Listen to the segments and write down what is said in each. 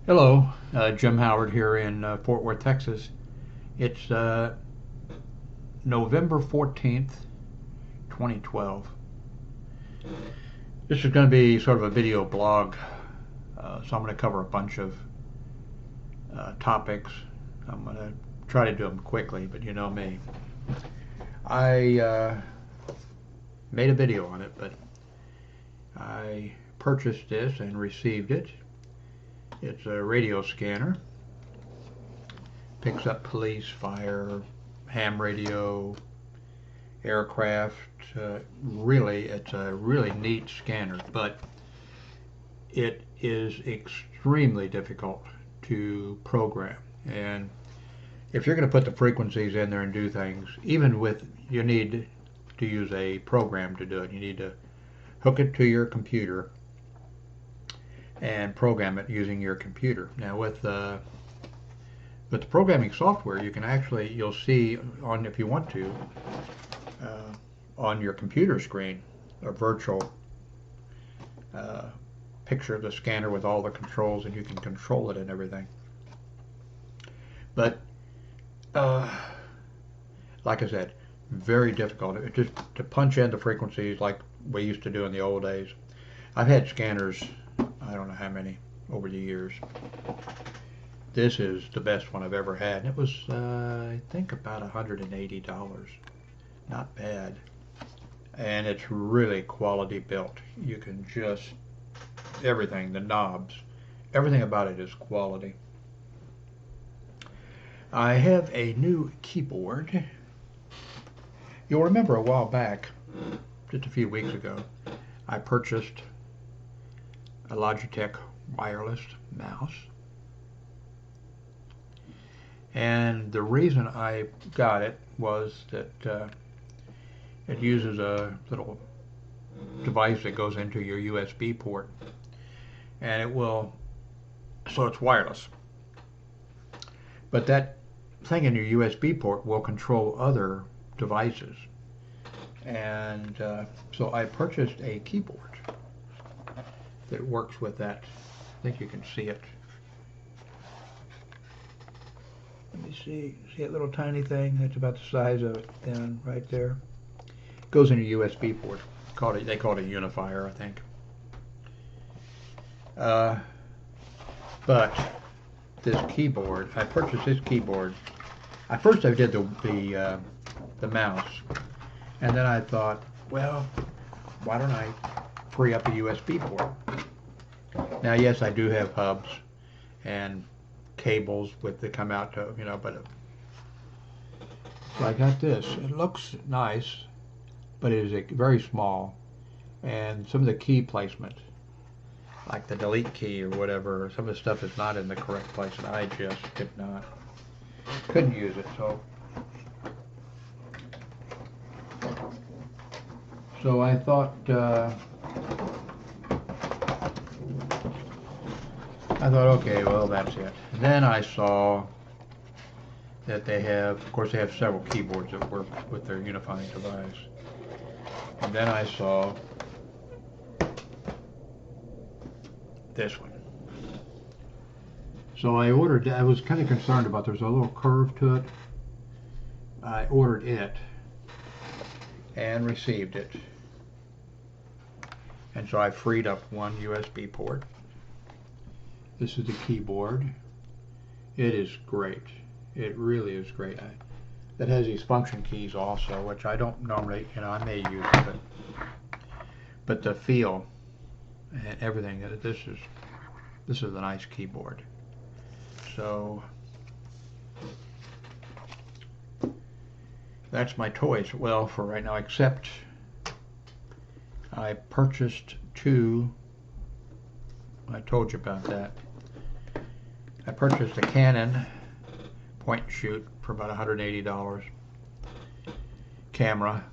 Hello, Jim Howard here in Fort Worth, Texas. It's November 14th, 2012. This is going to be sort of a video blog, so I'm going to cover a bunch of topics. I'm going to try to do them quickly, but you know me. I made a video on it, but I purchased this and received it. It's a radio scanner. Picks up police, fire, ham radio, aircraft. Really, it's a really neat scanner, but it is extremely difficult to program. And if you're going to put the frequencies in there and do things, even with, you need to use a program to do it. You need to hook it to your computer and program it using your computer. Now with the programming software, you can actually, you'll see on, if you want to, on your computer screen, a virtual picture of the scanner with all the controls, and you can control it and everything. But like I said, very difficult. It just to punch in the frequencies like we used to do in the old days. I've had scanners, I don't know how many over the years. This is the best one I've ever had. It was, I think, about $180. Not bad. And it's really quality built. You can just, everything, the knobs, everything about it is quality. I have a new keyboard. You'll remember a while back, just a few weeks ago, I purchased a Logitech wireless mouse. And the reason I got it was that it uses a little device that goes into your USB port, and it will, so it's wireless. But that thing in your USB port will control other devices. And so I purchased a keyboard that works with that. I think you can see it. Let me see that little tiny thing? That's about the size of it down right there. It goes in a USB port. They call it a unifier, I think. But this keyboard, I purchased this keyboard. At first I did the mouse, and then I thought, well, why don't I free up a USB port? Now, yes, I do have hubs and cables that come out to, but so I got this. It looks nice, but it is very small, and some of the key placement, like the delete key or whatever, some of the stuff is not in the correct place, and I just couldn't use it. So I thought, okay, well, that's it. Then I saw that they have, of course, they have several keyboards that work with their unifying device. And then I saw this one. So I ordered, I was kind of concerned about, there's a little curve to it. I ordered it and received it. And so I freed up one USB port. This is the keyboard. It is great. It really is great. It has these function keys also, which I don't normally, I may use it, but the feel and everything, this is a nice keyboard. So that's my toys. Well, for right now, except I purchased two. I told you about that. I purchased a Canon point and shoot for about $180 camera,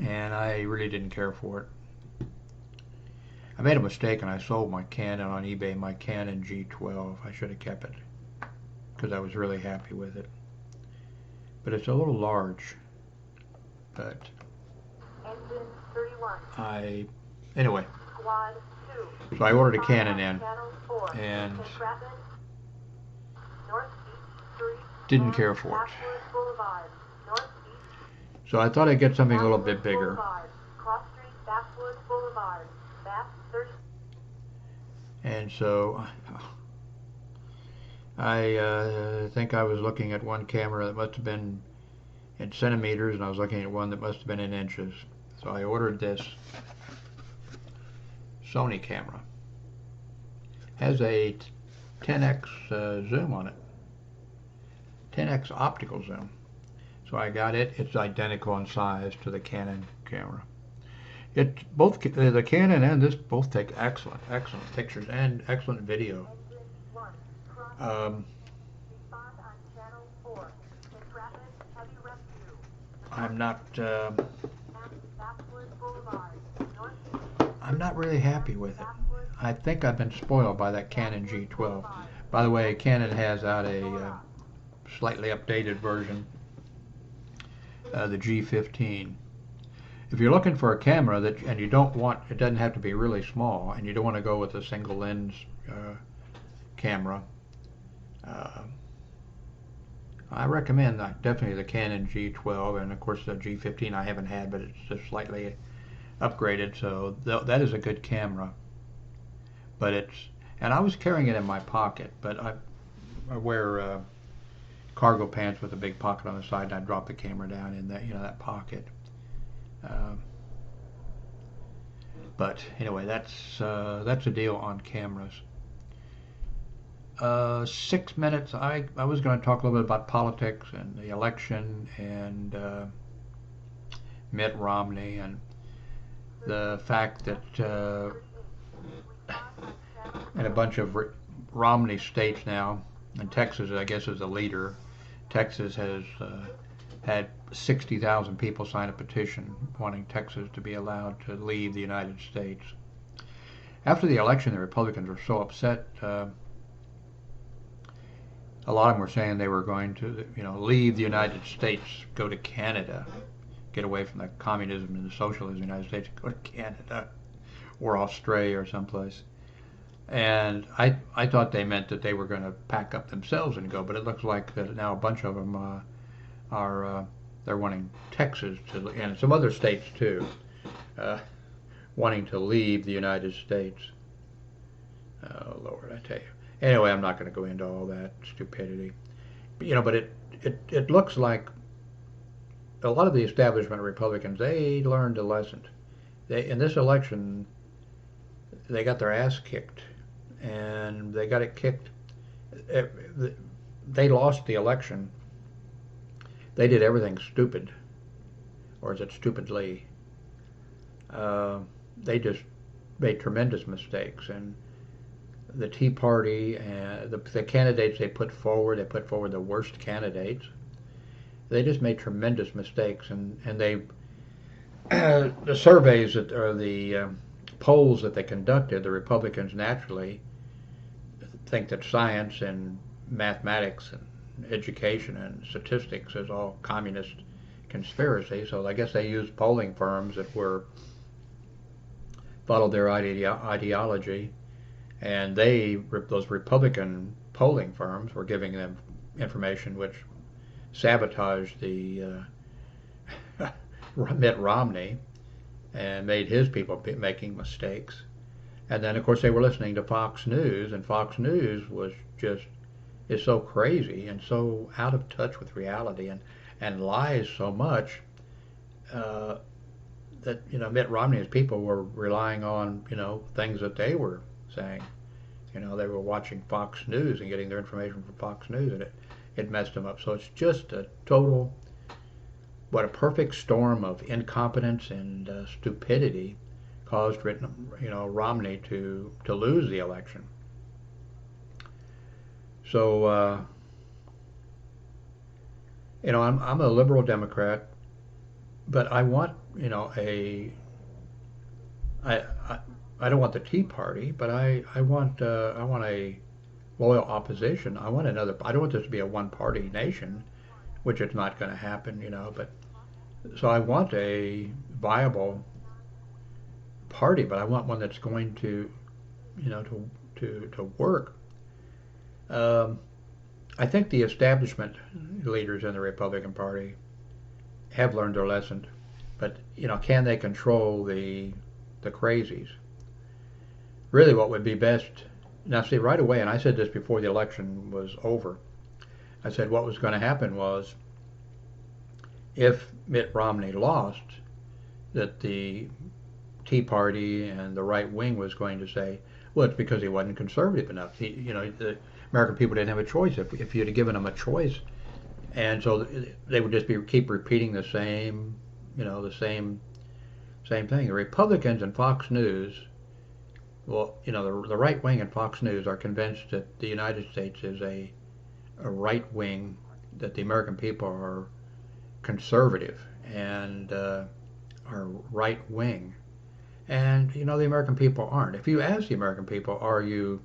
and I really didn't care for it. I made a mistake and I sold my Canon on eBay, my Canon G12. I should have kept it because I was really happy with it. But it's a little large. But anyway. So I ordered a Canon in, and didn't care for it. So I thought I'd get something a little bit bigger. And so I think I was looking at one camera that must have been in centimeters, and I was looking at one that must have been in inches. So I ordered this Sony camera. Has a 10x zoom on it, 10x optical zoom. So I got it. It's identical in size to the Canon camera. The Canon and this both take excellent pictures and excellent video. I'm not really happy with it. I think I've been spoiled by that Canon G12. By the way, Canon has out a slightly updated version, the G15. If you're looking for a camera and you don't want, it doesn't have to be really small, and you don't want to go with a single lens camera, I recommend definitely the Canon G12, and of course the G15 I haven't had, but it's just slightly upgraded, so that is a good camera. But and I was carrying it in my pocket, but I wear cargo pants with a big pocket on the side, and I drop the camera down in that pocket. But anyway, that's a deal on cameras. 6 minutes. I was going to talk a little bit about politics and the election and Mitt Romney and the fact that in a bunch of Romney states now, and Texas, I guess, is the leader. Texas has had 60,000 people sign a petition wanting Texas to be allowed to leave the United States. After the election, the Republicans were so upset. A lot of them were saying they were going to, leave the United States, go to Canada, get away from the communism and the socialism of the United States, go to Canada or Australia or someplace. And I thought they meant that they were going to pack up themselves and go, but it looks like that now a bunch of them they're wanting Texas to, and some other states too, wanting to leave the United States. Oh Lord, I tell you. Anyway, I'm not going to go into all that stupidity, but it looks like a lot of the establishment Republicans, they learned a lesson. In this election, they got their ass kicked, and they got it kicked. They lost the election. They did everything stupid, or is it stupidly? They just made tremendous mistakes, and the Tea Party and the candidates they put forward the worst candidates. They just made tremendous mistakes, and they the surveys that or the polls that they conducted, the Republicans naturally think that science and mathematics and education and statistics is all communist conspiracy. So I guess they used polling firms that followed their ideology, and those Republican polling firms were giving them information which sabotaged the Mitt Romney and made his people making mistakes. And then of course they were listening to Fox News, and Fox News is so crazy and so out of touch with reality and lies so much that Mitt Romney's people were relying on things that they were saying. They were watching Fox News and getting their information from Fox News, and it messed them up. So it's just a perfect storm of incompetence and stupidity caused Romney to lose the election. So I'm a liberal Democrat, but I want I don't want the Tea Party, but I want a loyal opposition. I don't want this to be a one-party nation, which is not going to happen, But so I want a viable party, but I want one that's going to, to work. I think the establishment leaders in the Republican Party have learned their lesson, but can they control the crazies? Really, what would be best? Now, see, right away, and I said this before the election was over. I said what was going to happen was if Mitt Romney lost, that the Tea Party and the right wing was going to say, well, it's because he wasn't conservative enough. The American people didn't have a choice. If you'd have given them a choice, and so they would just keep repeating the same, the same thing. The Republicans and Fox News, well, the right wing and Fox News are convinced that the United States is a right wing, that the American people are conservative and are right wing. And the American people aren't. If you ask the American people, are you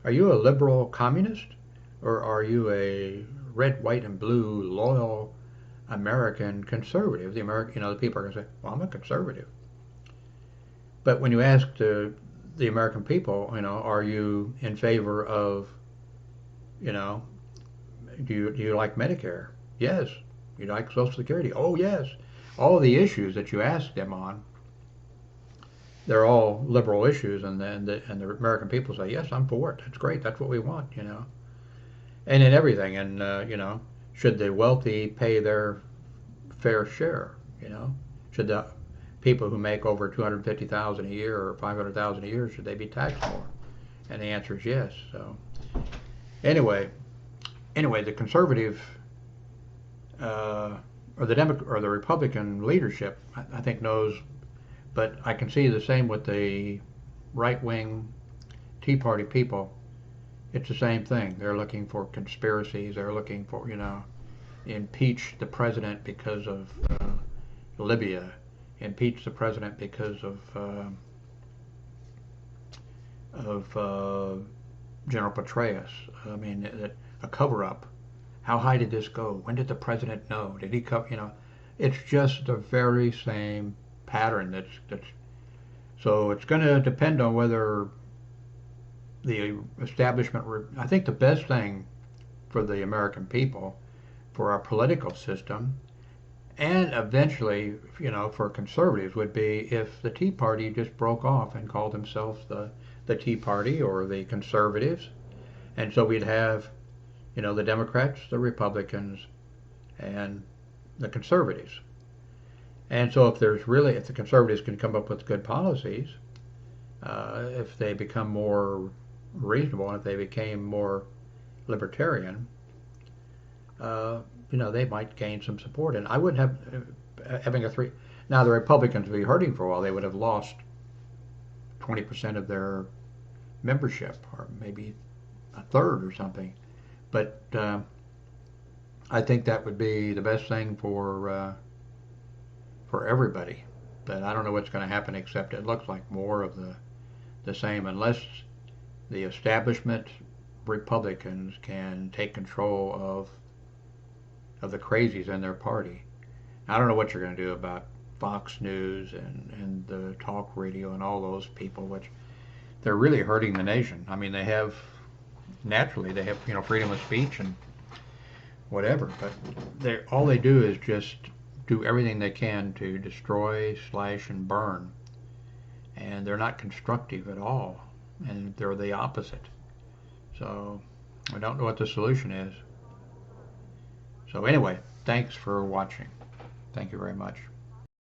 a liberal communist, or are you a red, white, and blue loyal American conservative? The people are going to say, well, I'm a conservative. But when you ask the American people, are you in favor of, do you like Medicare? Yes. You like Social Security? Oh, yes. All the issues that you ask them on, they're all liberal issues, and the American people say, yes, I'm for it. That's great. That's what we want, And in everything, and should the wealthy pay their fair share? Should the people who make over 250,000 a year or 500,000 a year, should they be taxed more? And the answer is yes. So anyway, the conservative or the Republican leadership, I think, knows. But I can see the same with the right-wing Tea Party people. It's the same thing. They're looking for conspiracies. They're looking for, impeach the president because of Libya, impeach the president because of General Petraeus. I mean, a cover-up. How high did this go? When did the president know? Did he cover? It's just the very same pattern. That's so it's going to depend on whether the establishment. I think the best thing for the American people, for our political system, and eventually, for conservatives, would be if the Tea Party just broke off and called themselves the Tea Party or the Conservatives, and so we'd have, the Democrats, the Republicans, and the Conservatives. And so if the Conservatives can come up with good policies, if they become more reasonable, and if they became more libertarian, they might gain some support. And I wouldn't have having a three. Now the Republicans would be hurting for a while. They would have lost 20% of their membership, or maybe a third or something. But I think that would be the best thing for everybody. But I don't know what's going to happen, except it looks like more of the same, unless the establishment Republicans can take control of the crazies in their party. I don't know what you're going to do about Fox News and the talk radio and all those people, which they're really hurting the nation. I mean, they have freedom of speech and whatever, but all they do is just do everything they can to destroy, slash, and burn, and they're not constructive at all, and they're the opposite. So I don't know what the solution is. So anyway, thanks for watching. Thank you very much.